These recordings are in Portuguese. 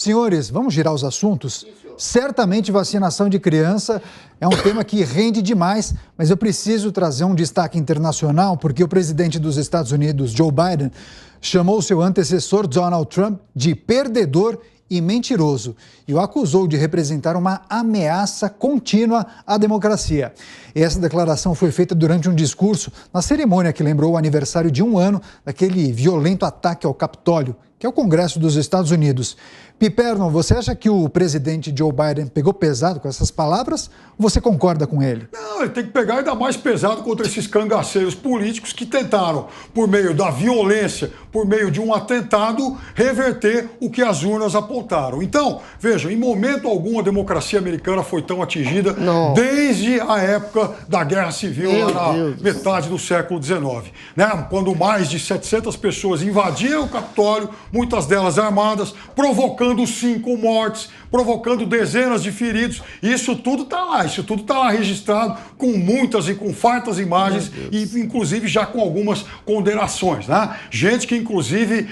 Senhores, vamos girar os assuntos? Certamente vacinação de criança é um tema que rende demais, mas eu preciso trazer um destaque internacional porque o presidente dos Estados Unidos, Joe Biden, chamou seu antecessor Donald Trump de perdedor e mentiroso e o acusou de representar uma ameaça contínua à democracia. E essa declaração foi feita durante um discurso na cerimônia que lembrou o aniversário de 1 ano daquele violento ataque ao Capitólio, que é o Congresso dos Estados Unidos. Piperno, você acha que o presidente Joe Biden pegou pesado com essas palavras ou você concorda com ele? Não, ele tem que pegar ainda mais pesado contra esses cangaceiros políticos que tentaram, por meio da violência, por meio de um atentado, reverter o que as urnas apontaram. Então, vejam, em momento algum a democracia americana foi tão atingida desde a época da Guerra Civil, lá na metade do século XIX, né? Quando mais de 700 pessoas invadiram o Capitólio, muitas delas armadas, provocando 5 mortes, provocando dezenas de feridos. Isso tudo está lá, isso tudo está lá registrado com muitas e com fartas imagens e inclusive já com algumas condenações, né? Gente que inclusive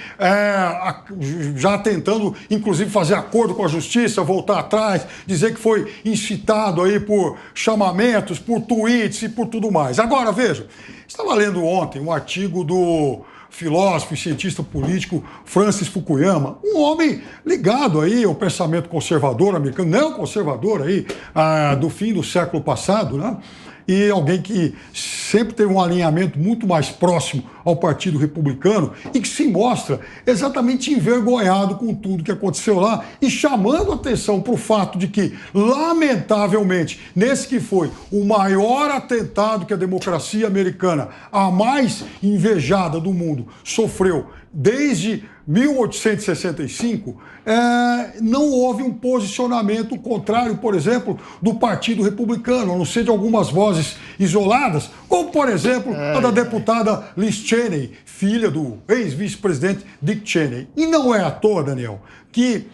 já tentando inclusive fazer acordo com a justiça, voltar atrás, dizer que foi incitado aí por chamamentos, por tweets e por tudo mais. Agora, veja, estava lendo ontem um artigo do filósofo e cientista político Francis Fukuyama, um homem ligado aí ao pensamento conservador americano, neoconservador aí, do fim do século passado, né? E alguém que sempre teve um alinhamento muito mais próximo ao Partido Republicano e que se mostra exatamente envergonhado com tudo que aconteceu lá e chamando atenção para o fato de que, lamentavelmente, nesse que foi o maior atentado que a democracia americana, a mais invejada do mundo, sofreu desde 1865, não houve um posicionamento contrário, por exemplo, do Partido Republicano, a não ser de algumas vozes isoladas, como, por exemplo, a da deputada Liz Cheney, filha do ex-vice-presidente Dick Cheney. E não é à toa, Daniel, que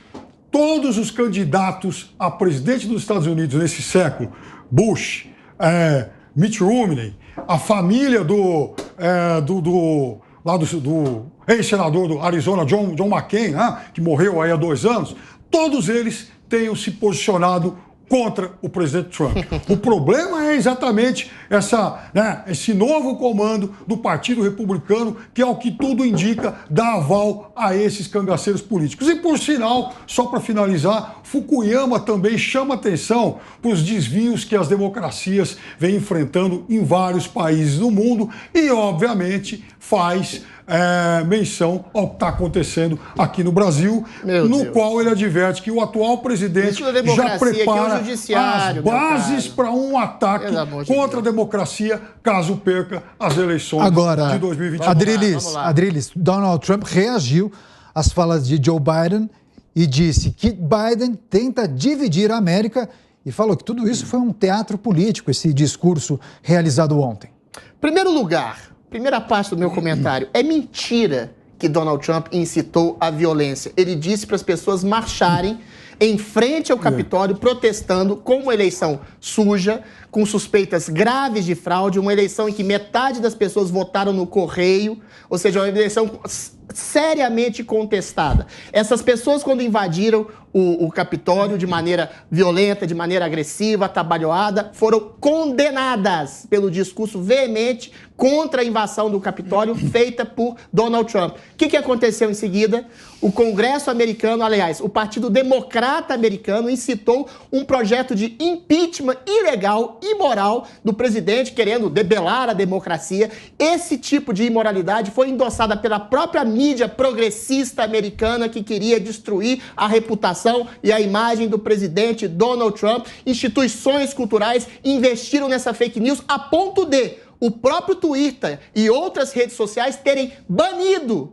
todos os candidatos a presidente dos Estados Unidos nesse século, Bush, Mitt Romney, a família do ex-senador do Arizona, John McCain, né, que morreu aí há 2 anos, todos eles tenham se posicionado contra o presidente Trump. O problema é exatamente esse novo comando do Partido Republicano, que, ao que tudo indica, dá aval a esses cangaceiros políticos. E, por sinal, só para finalizar, Fukuyama também chama atenção para os desvios que as democracias vêm enfrentando em vários países do mundo e, obviamente, faz menção ao que está acontecendo aqui no Brasil, qual ele adverte que o atual presidente já prepara as bases para um ataque contra a democracia caso perca as eleições de 2021. Adriles, Donald Trump reagiu às falas de Joe Biden e disse que Biden tenta dividir a América e falou que tudo isso foi um teatro político, esse discurso realizado ontem. Primeiro lugar, primeira parte do meu comentário, é mentira que Donald Trump incitou a violência. Ele disse para as pessoas marcharem em frente ao Capitólio protestando com uma eleição suja, com suspeitas graves de fraude, uma eleição em que metade das pessoas votaram no correio, ou seja, uma eleição seriamente contestada. Essas pessoas, quando invadiram o Capitólio de maneira violenta, de maneira agressiva, atabalhoada, foram condenadas pelo discurso veemente contra a invasão do Capitólio feita por Donald Trump. O que aconteceu em seguida? O Congresso americano, aliás, o Partido Democrata americano incitou um projeto de impeachment ilegal, imoral do presidente, querendo debelar a democracia. Esse tipo de imoralidade foi endossada pela própria mídia progressista americana que queria destruir a reputação e a imagem do presidente Donald Trump. Instituições culturais investiram nessa fake news a ponto de o próprio Twitter e outras redes sociais terem banido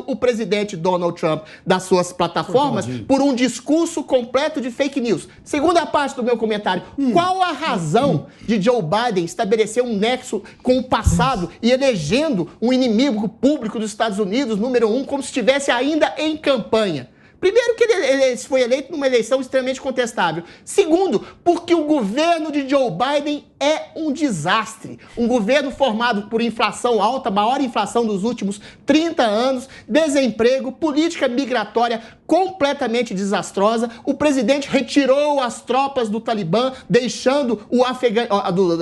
o presidente Donald Trump das suas plataformas por um discurso completo de fake news. Segunda parte do meu comentário, qual a razão de Joe Biden estabelecer um nexo com o passado e elegendo um inimigo público dos Estados Unidos, número 1, como se estivesse ainda em campanha? Primeiro, que ele foi eleito numa eleição extremamente contestável. Segundo, porque o governo de Joe Biden é um desastre. Um governo formado por inflação alta, maior inflação dos últimos 30 anos, desemprego, política migratória completamente desastrosa. O presidente retirou as tropas do Talibã, deixando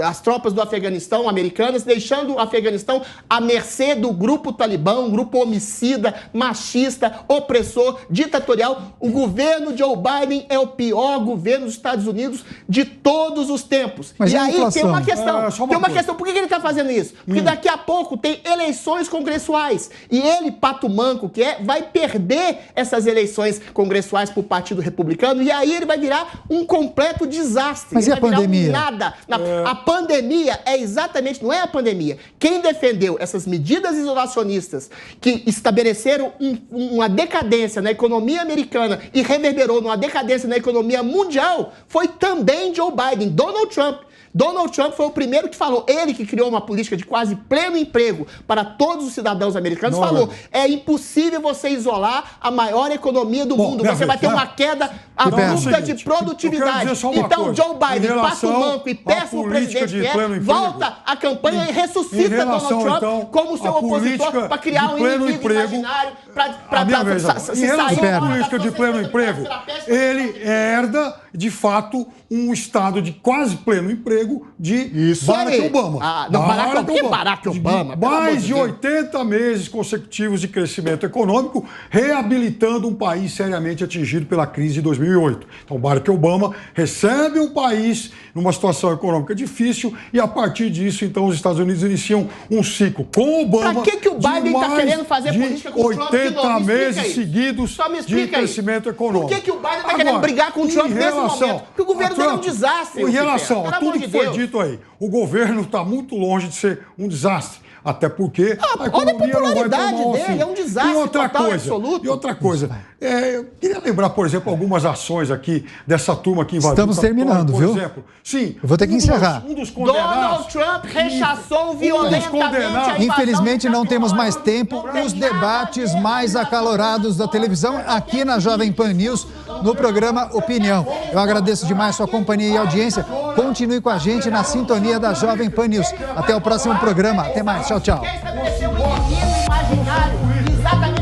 as tropas do Afeganistão americanas, deixando o Afeganistão à mercê do grupo Talibã, um grupo homicida, machista, opressor, ditatorial. O governo Joe Biden é o pior governo dos Estados Unidos de todos os tempos. Mas e aí tem uma questão. Tem uma questão. Por que ele está fazendo isso? Porque daqui a pouco tem eleições congressuais. E ele, pato manco que é, vai perder essas eleições congressuais para o Partido Republicano. E aí ele vai virar um completo desastre. Mas ele e a pandemia? Nada. A pandemia é exatamente, não é a pandemia. Quem defendeu essas medidas isolacionistas que estabeleceram uma decadência na economia americana e reverberou numa decadência na economia mundial foi também Joe Biden, Donald Trump. Donald Trump foi o primeiro que falou, ele que criou uma política de quase pleno emprego para todos os cidadãos americanos, falou, é impossível você isolar a maior economia do mundo, você vai ter uma queda abrupta de produtividade. Então, Joe Biden, pato manco e péssimo presidente que é, volta a campanha e ressuscita Donald Trump como seu opositor para criar um inimigo imaginário para se sair da política de pleno emprego. Ele herda, de fato, um estado de quase pleno emprego de Barack Obama. Barack Obama? Mais de 80 meses consecutivos de crescimento econômico, reabilitando um país seriamente atingido pela crise de 2008. Então, Barack Obama recebe um país numa situação econômica difícil e, a partir disso, então, os Estados Unidos iniciam um ciclo com Obama. Para que o Biden está querendo fazer política com o Trump? 80 meses seguidos de crescimento econômico. Por que o Biden está querendo brigar com o Trump nesse momento? Porque o governo dele é um desastre. Em relação a tudo que foi dito aí, o governo está muito longe de ser um desastre. Até porque a economia não vai tomar dele, é um desastre total e absoluto. E outra coisa, eu queria lembrar, por exemplo, algumas ações aqui dessa turma que invadiu. Estamos terminando, por viu? exemplo. Sim. Eu vou ter que encerrar. Um dos condenados, Donald Trump rechaçou violentamente a invasão. Infelizmente não temos mais tempo. Os debates mais acalorados da televisão aqui na Jovem Pan News, no programa Opinião. Eu agradeço demais sua companhia e audiência. Continue com a gente na sintonia da Jovem Pan News. Até o próximo programa. Até mais. Tchau, tchau. Quer estabelecer um inimigo imaginário exatamente